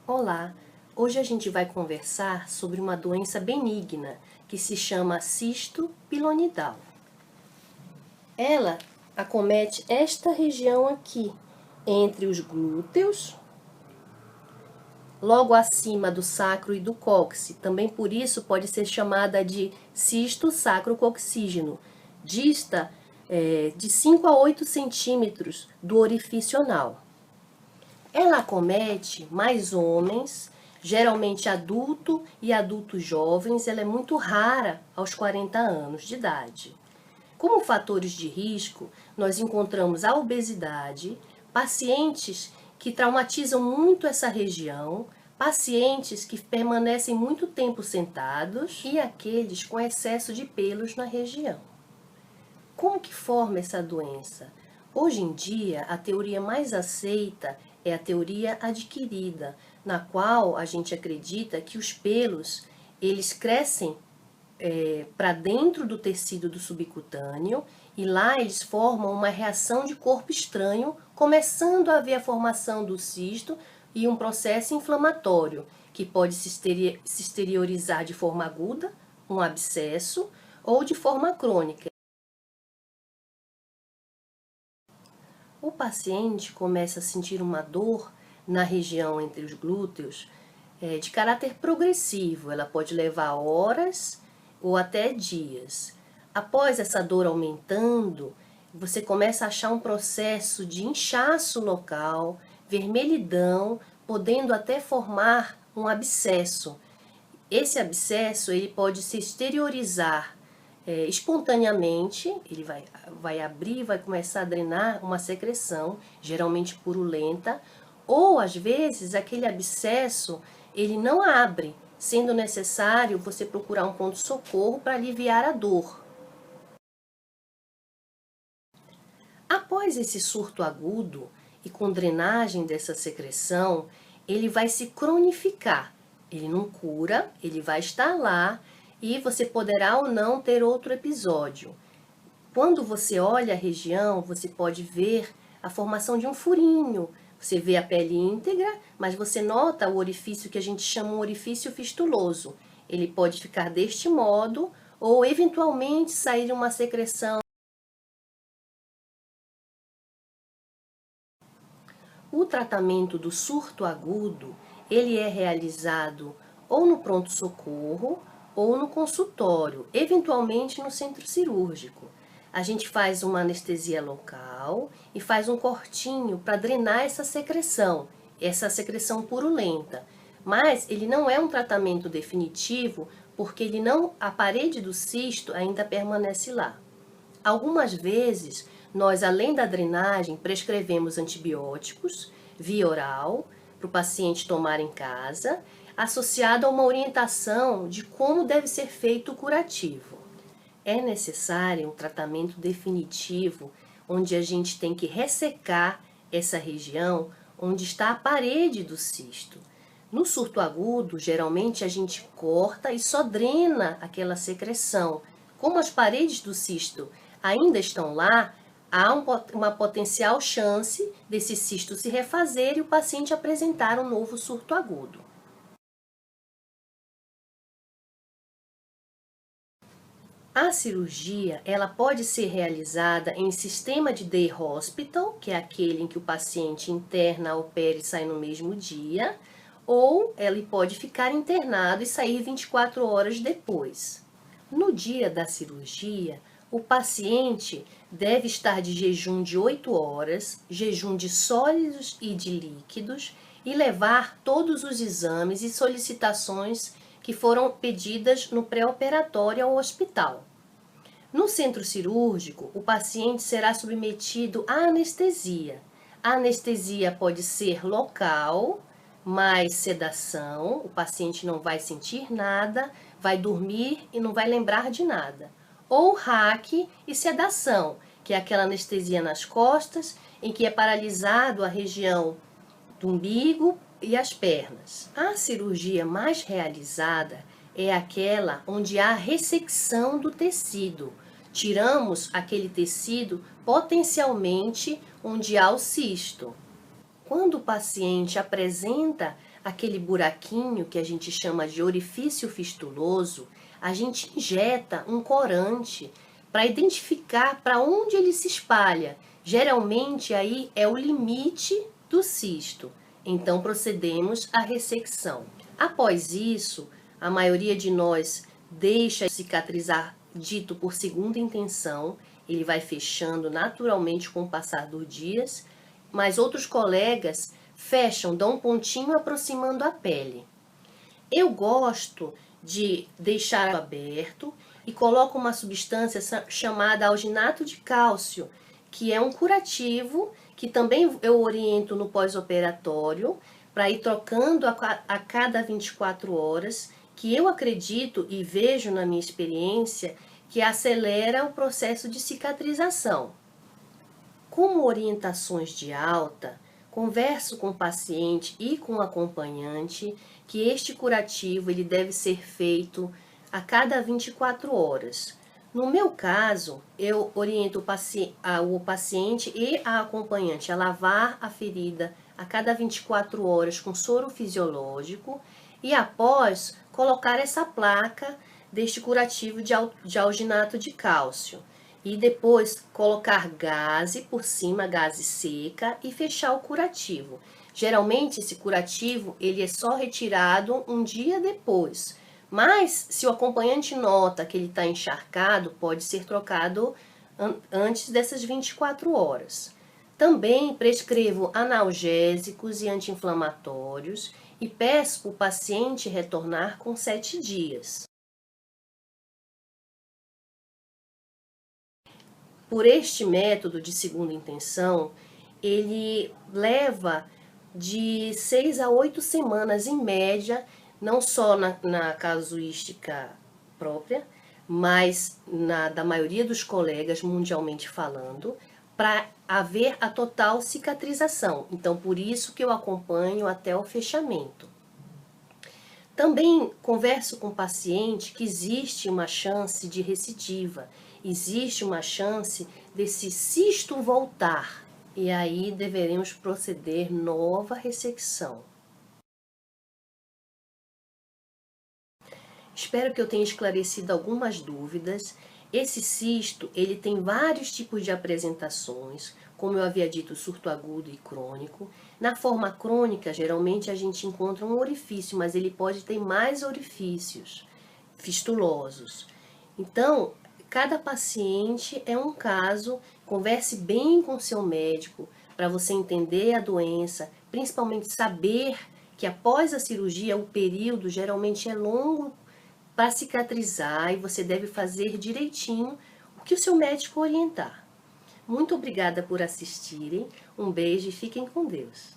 Olá, hoje a gente vai conversar sobre uma doença benigna que se chama cisto pilonidal. Ela acomete esta região aqui, entre os glúteos, logo acima do sacro e do cóccix. Também por isso pode ser chamada de cisto sacrococcígeno. Dista de 5 a 8 centímetros do orifício anal. Ela acomete mais homens, geralmente adulto e adultos jovens. Ela é muito rara aos 40 anos de idade. Como fatores de risco, nós encontramos a obesidade, pacientes que traumatizam muito essa região, pacientes que permanecem muito tempo sentados e aqueles com excesso de pelos na região. Como que forma essa doença? Hoje em dia, a teoria mais aceita é a teoria adquirida, na qual a gente acredita que os pelos eles crescem para dentro do tecido do subcutâneo e lá eles formam uma reação de corpo estranho, começando a haver a formação do cisto e um processo inflamatório que pode se exteriorizar de forma aguda, um abscesso, ou de forma crônica. O paciente começa a sentir uma dor na região entre os glúteos de caráter progressivo. Ela pode levar horas ou até dias. Após essa dor aumentando, você começa a achar um processo de inchaço local, vermelhidão, podendo até formar um abscesso. Esse abscesso ele pode se exteriorizar espontaneamente, ele vai abrir, vai começar a drenar uma secreção, geralmente purulenta, ou às vezes aquele abscesso ele não abre, sendo necessário você procurar um pronto-socorro para aliviar a dor. Após esse surto agudo e com drenagem dessa secreção, ele vai se cronificar. Ele não cura, ele vai estar lá e você poderá ou não ter outro episódio. Quando você olha a região, você pode ver a formação de um furinho. Você vê a pele íntegra, mas você nota o orifício que a gente chama um orifício fistuloso. Ele pode ficar deste modo ou eventualmente sair uma secreção. O tratamento do surto agudo, ele é realizado ou no pronto-socorro ou no consultório, eventualmente no centro cirúrgico. A gente faz uma anestesia local e faz um cortinho para drenar essa secreção purulenta. Mas ele não é um tratamento definitivo porque a parede do cisto ainda permanece lá. Algumas vezes, nós, além da drenagem, prescrevemos antibióticos via oral para o paciente tomar em casa, associado a uma orientação de como deve ser feito o curativo. É necessário um tratamento definitivo, onde a gente tem que ressecar essa região onde está a parede do cisto. No surto agudo, geralmente a gente corta e só drena aquela secreção. Como as paredes do cisto ainda estão lá, há uma potencial chance desse cisto se refazer e o paciente apresentar um novo surto agudo. A cirurgia, ela pode ser realizada em sistema de day hospital, que é aquele em que o paciente interna, opera e sai no mesmo dia, ou ele pode ficar internado e sair 24 horas depois. No dia da cirurgia, o paciente deve estar de jejum de 8 horas, jejum de sólidos e de líquidos, e levar todos os exames e solicitações que foram pedidas no pré-operatório ao hospital. No centro cirúrgico, o paciente será submetido à anestesia. A anestesia pode ser local, mais sedação, o paciente não vai sentir nada, vai dormir e não vai lembrar de nada. Ou RAC e sedação, que é aquela anestesia nas costas, em que é paralisado a região do umbigo e as pernas. A cirurgia mais realizada é aquela onde há ressecção do tecido. Tiramos aquele tecido potencialmente onde há o cisto. Quando o paciente apresenta aquele buraquinho que a gente chama de orifício fistuloso, a gente injeta um corante para identificar para onde ele se espalha. Geralmente aí é o limite do cisto. Então procedemos à ressecção. Após isso, a maioria de nós deixa cicatrizar dito por segunda intenção, ele vai fechando naturalmente com o passar dos dias, mas outros colegas fecham, dão um pontinho aproximando a pele. Eu gosto de deixar aberto e coloco uma substância chamada alginato de cálcio, que é um curativo, que também eu oriento no pós-operatório, para ir trocando a cada 24 horas, que eu acredito e vejo na minha experiência que acelera o processo de cicatrização. Como orientações de alta, converso com o paciente e com o acompanhante que este curativo ele deve ser feito a cada 24 horas. No meu caso, eu oriento o paciente e a acompanhante a lavar a ferida a cada 24 horas com soro fisiológico e após colocar essa placa deste curativo de alginato de cálcio. E depois colocar gaze por cima, gaze seca e fechar o curativo. Geralmente esse curativo ele é só retirado um dia depois. Mas se o acompanhante nota que ele está encharcado, pode ser trocado antes dessas 24 horas. Também prescrevo analgésicos e anti-inflamatórios e peço para o paciente retornar com 7 dias. Por este método de segunda intenção, ele leva de 6 a 8 semanas em média, não só na casuística própria, mas da maioria dos colegas mundialmente falando, para haver a total cicatrização. Então, por isso que eu acompanho até o fechamento. Também converso com o paciente que existe uma chance de recidiva, existe uma chance desse cisto voltar, e aí deveremos proceder nova ressecção. Espero que eu tenha esclarecido algumas dúvidas. Esse cisto, ele tem vários tipos de apresentações, como eu havia dito, surto agudo e crônico. Na forma crônica, geralmente a gente encontra um orifício, mas ele pode ter mais orifícios fistulosos. Então, cada paciente é um caso, converse bem com seu médico para você entender a doença, principalmente saber que após a cirurgia o período geralmente é longo para cicatrizar e você deve fazer direitinho o que o seu médico orientar. Muito obrigada por assistirem, um beijo e fiquem com Deus.